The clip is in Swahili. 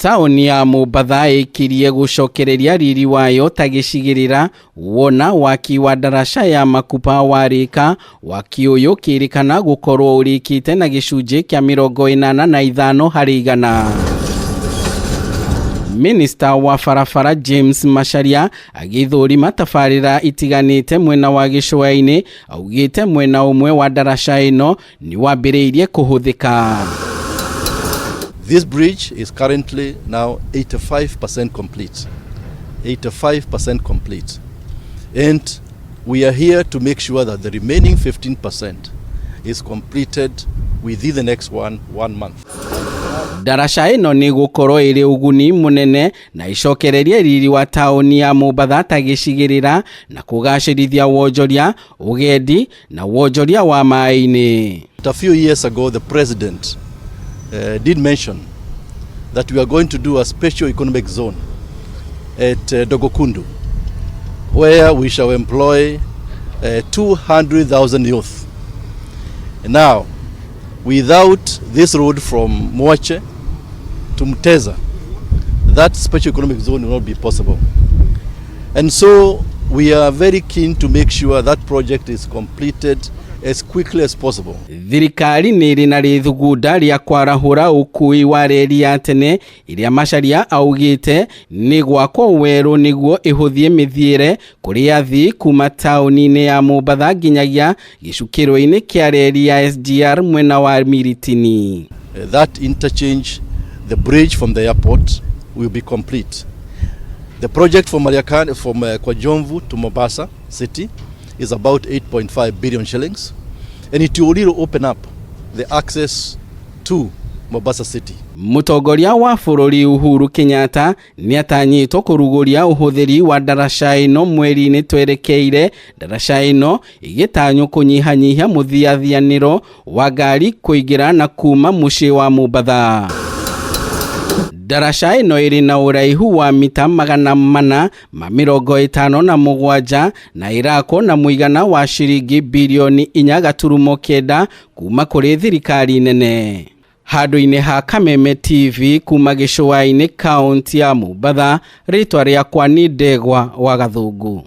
Tauni ya Mombatha ikirie gucokereria riri wayo ta gicigirira wona Waki wa ndaraca ya Makupa warika. Waki uyu kirikana gukorwo urikite na gicunji kia 85 harĩ 100. Minister wa barabara James Macharia agithurima tabarira itiganite mwena wa gicua-ini, augite mwena umwe wa ndaraca ino ni wambiriirie kuhuthika. This bridge is currently now 85% complete. 85% complete. And we are here to make sure that the remaining 15% is completed within the next one month. Ndaraca ino ni gukorwo iri uguni munene na icokererie riri wa tauni ya Mombatha ta gicigirira na kugacirithia wonjoria, agendi na wonjoria wa mai-ini. A few years ago the president did mention that we are going to do a special economic zone at Dogokundu, where we shall employ 200,000 youth. Now, without this road from Mwache to Mteza, that special economic zone will not be possible. And so we are very keen to make sure that project is completed as quickly as possible. Thirikari niri na rithugunda ria kwarahura ukui wa reri ya tene iria Macharia augite ni gwakwo weru niguo ihuthie mithiire kuri athii kuma tauniini ya Mombatha nginyagia gicukiro-ini kia reri ya SGR mwena wa Miritini. That interchange, the bridge from the airport, will be complete. The project from Kwajomvu to Mombasa city is about 8.5 billion shillings, and it will really open up the access to Mombasa city. Mutongoria wa bururi Uhuru Kenyatta ni atanyitwo kuruguria uhuthiri wa ndaraca ino mweri-ini twerekeire, ndaraca ino igitanywo kunyihanyihia muthiathianiro wa ngari kuingira na kuuma mucii wa Mombatha. Ndaraca ino iri na uraihu wa mita 457 na irako na muigana wa shiringi bilioni 4.9 kuma kuri thirikari nene. Handu-ini ha Kameme TV kuma gicua-ini kaunti ya Mombatha, ritwa riakwa ni Ndegwa wa Gathungu.